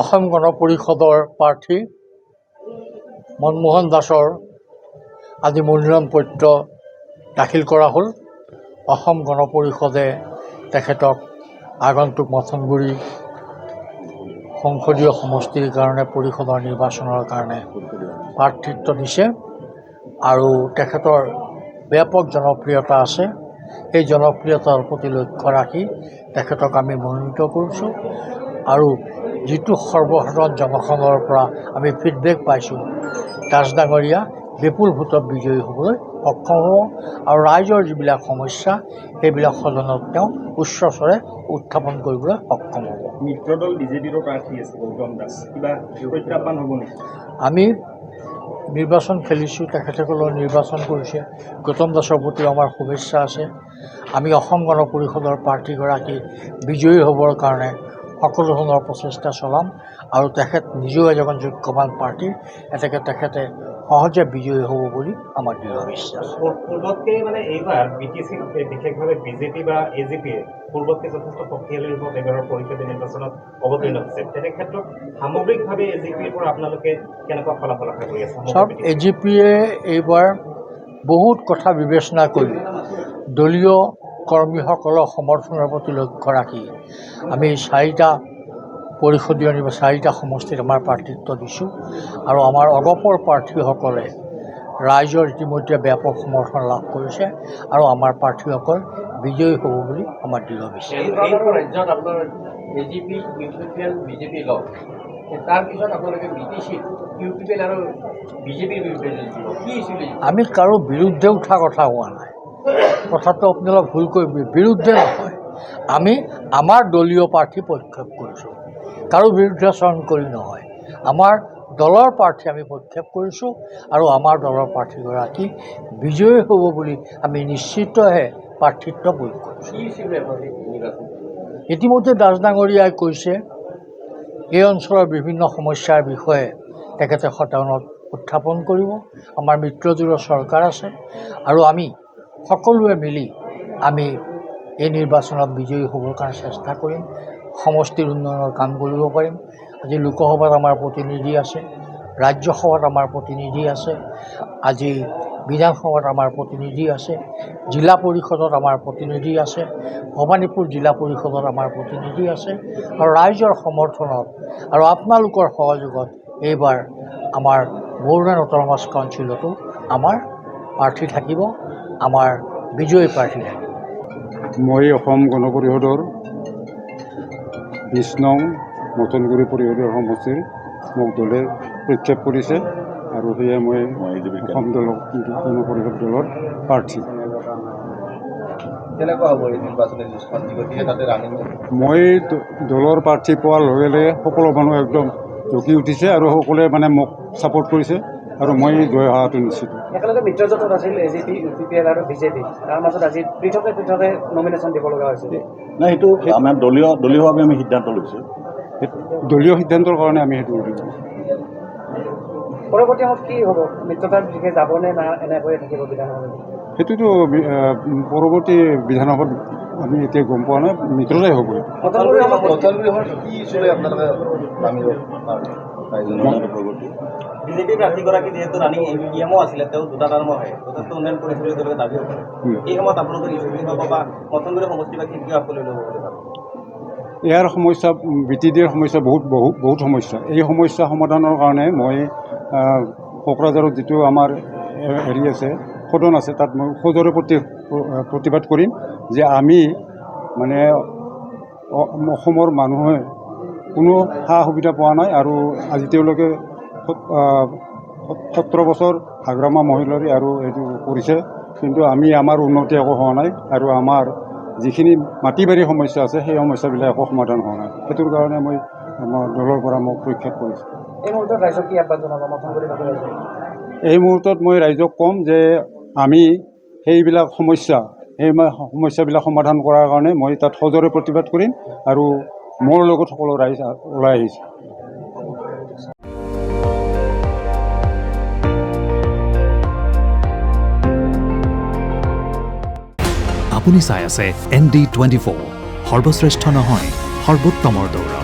অসম গণ পৰিষদৰ প্ৰাৰ্থী মনমোহন দাসৰ আজি মনোনয়ন পত্ৰ দাখিল কৰা হ'ল। অসম গণ পৰিষদে তেখেতক আগন্তুক মথনগুৰি সংসদীয় সমষ্টিৰ কাৰণে পৰিষদৰ নিৰ্বাচনৰ কাৰণে প্ৰাৰ্থিত্ব দিছে আৰু তেখেতৰ ব্যাপক জনপ্ৰিয়তা আছে। এই জনপ্ৰিয়তাৰ প্ৰতি লক্ষ্য ৰাখি তেখেতক আমি মনোনীত কৰিছোঁ আৰু যিটো সৰ্বসাধাৰণ জনসাধাৰণৰ পৰা আমি ফিডবেক পাইছোঁ, দাস ডাঙৰীয়া বিপুল ভোটত বিজয়ী হ'বলৈ সক্ষম হ'ব আৰু ৰাইজৰ যিবিলাক সমস্যা সেইবিলাক সদনত তেওঁ উচ্চ স্বৰে উত্থাপন কৰিবলৈ সক্ষম হ'ব। মিত্ৰদল বিজেপিৰ প্ৰাৰ্থী আছে গৌতম দাস, কিবা প্ৰত্যাহ্বান হ'ব নেকি? আমি নিৰ্বাচন খেলিছোঁ, তেখেতসকলৰ নিৰ্বাচন কৰিছে। গৌতম দাসৰ প্ৰতি আমাৰ শুভেচ্ছা আছে। আমি অসম গণ পৰিষদৰ প্ৰাৰ্থীগৰাকী বিজয়ী হ'বৰ কাৰণে সকলো ধৰণৰ প্ৰচেষ্টা চলাম আৰু তেখেত নিজেও এজন যোগ্যৱান প্ৰাৰ্থী, এতেকে তেখেতে সহজে বিজয়ী হ'ব বুলি আমাৰ দৃঢ় বিশ্বাস। পূৰ্বতকৈ মানে এইবাৰ BTC বিশেষভাৱে বিজেপি বা AGP পূৰ্বতকৈ যথেষ্ট শক্তিশালী ৰূপত এইবাৰৰ পৰিষদীয় নিৰ্বাচনত অৱতীৰ্ণ হৈছে। তেনে ক্ষেত্ৰত সামগ্ৰিকভাৱে AGPৰ পৰা আপোনালোকে কেনেকুৱা ফলাফল আশা কৰি আছে? চাওক, AGPয়ে এইবাৰ বহুত কথা বিবেচনা কৰি দলীয় কৰ্মীসকলৰ সমৰ্থনৰ প্ৰতি লক্ষ্য ৰাখি আমি চাৰিটা সমষ্টিত আমাৰ প্ৰাৰ্থিত্ব দিছোঁ আৰু আমাৰ অগপৰ প্ৰাৰ্থীসকলে ৰাইজৰ ইতিমধ্যে ব্যাপক সমৰ্থন লাভ কৰিছে আৰু আমাৰ প্ৰাৰ্থীসকল বিজয়ী হ'ব বুলি আমাৰ দৃঢ় বিশ্বাস। ৰাজ্যত আপোনাৰ AGP, UPPL, BJP লগ, তাৰপিছত আপোনালোকে BTC, UPPL আৰু BJPৰ বিৰুদ্ধে আমি কাৰো বিৰুদ্ধে উঠা কথা হোৱা নাই। কথাটো আপোনালোকে ভুল কৰিব, বিৰুদ্ধে নহয়। আমি আমাৰ দলীয় প্ৰাৰ্থী প্ৰক্ষেপ কৰিছোঁ, কাৰো বিৰুদ্ধে আচৰণ কৰি নহয়। আমাৰ দলৰ প্ৰাৰ্থী আমি প্ৰক্ষেপ কৰিছোঁ আৰু আমাৰ দলৰ প্ৰাৰ্থীগৰাকী বিজয়ী হ'ব বুলি আমি নিশ্চিতহে প্ৰাৰ্থিত্ব প্ৰয়োগ কৰিছোঁ। ইতিমধ্যে দাস ডাঙৰীয়াই কৈছে এই অঞ্চলৰ বিভিন্ন সমস্যাৰ বিষয়ে তেখেতে সদনত উত্থাপন কৰিব। আমাৰ মিত্ৰজোঁটৰ চৰকাৰ আছে আৰু আমি সকলোৱে মিলি আমি এই নিৰ্বাচনত বিজয়ী হ'বৰ কাৰণে চেষ্টা কৰিম, সমষ্টিৰ উন্নয়নৰ কাম কৰিব পাৰিম। আজি লোকসভাত আমাৰ প্ৰতিনিধি আছে, ৰাজ্যসভাত আমাৰ প্ৰতিনিধি আছে, আজি বিধানসভাত আমাৰ প্ৰতিনিধি আছে, জিলা পৰিষদত আমাৰ প্ৰতিনিধি আছে, ভৱানীপুৰ জিলা পৰিষদত আমাৰ প্ৰতিনিধি আছে আৰু ৰাইজৰ সমৰ্থনত আৰু আপোনালোকৰ সহযোগত এইবাৰ আমাৰ বড়োলেণ্ড অট'নমাছ কাউন্সিলতো আমাৰ প্ৰাৰ্থী থাকিব, আমাৰ বিজয়ী প্ৰাৰ্থী থাকিব। মই অসম গণ পৰিষদৰ 20 নং মথনগুৰি পৰিষদীয় সমষ্টিৰ মোক দলে প্ৰক্ষেপ কৰিছে আৰু সেয়ে মই অসম গণ পৰিষদ দলৰ প্ৰাৰ্থী। মই দলৰ প্ৰাৰ্থী পোৱাৰ লগে লগে সকলো মানুহ একদম জকি উঠিছে আৰু সকলোৱে মানে মোক ছাপোৰ্ট কৰিছে আৰু মই জয় হোৱাটো নিশ্চিত। একেলগে মিত্ৰজোঁটত আছিল AGP, UPPL আৰু BJP, তাৰ মাজত আজি পৃথকে নমিনেশ্যন দিব লগা হৈছিল। নাই, সেইটো আমাৰ দলীয়ভাৱে আমি সিদ্ধান্ত লৈছোঁ। দলীয় সিদ্ধান্তৰ কাৰণে আমি সেইটো কৰিম। পৰৱৰ্তী সময়ত কি হ'ব? মিত্ৰতাৰ দিশে যাবনে না এনেকৈয়ে থাকিব বিধানসভাত? সেইটোতো পৰৱৰ্তী বিধানসভাত আমি এতিয়া গম পোৱা নাই, মিত্ৰতাই হ'ব। বিজেপি প্ৰাৰ্থীগৰাকী যিহেতু ৰানিং এমও আছিলে, তেওঁ 2টা টাৰ্ম হয়, যথেষ্ট উন্নয়ন কৰিছে বুলি তেওঁলোকে দাবী কৰে। এই সময়ত আপোনালোকৰ ইউপিপি হওক বা মথনগুৰি সমষ্টি বা কিয় আপুনি ল'ব বুলি ভাবে? ইয়াৰ সমস্যা BTDৰ সমস্যা বহুত সমস্যা। এই সমস্যা সমাধানৰ কাৰণে মই কোকৰাঝাৰত যিটো আমাৰ হেৰি আছে, সদন আছে, তাত মই সজোৰে প্ৰতিবাদ কৰিম যে আমি মানে অসমৰ মানুহে কোনো সা সুবিধা পোৱা নাই আৰু আজি তেওঁলোকে 17 বছৰ হাগ্ৰামা মহিলাৰী আৰু এইটো কৰিছে, কিন্তু আমি আমাৰ উন্নতি একো হোৱা নাই আৰু আমাৰ যিখিনি মাটি বাৰীৰ সমস্যা আছে সেই সমস্যাবিলাক একো সমাধান হোৱা নাই। সেইটোৰ কাৰণে মই আমাৰ দলৰ পৰা মোক প্ৰক্ষেপ কৰিছোঁ। এই মুহূৰ্তত ৰাইজক কি আহ্বান জনাব মথনগুৰি নগৰ ৰাইজক? এই মুহূৰ্তত মই ৰাইজক ক'ম যে আমি সেইবিলাক সমস্যাবিলাক সমাধান কৰাৰ কাৰণে মই তাত সজোৰে প্ৰতিবাদ কৰিম আৰু মোৰ লগত সকলো ৰাইজ ওলাই আহিছে। আপুনি চাই আছে ND24, সৰ্বশ্ৰেষ্ঠ নহয় সৰ্বোত্তমৰ দৌৰ।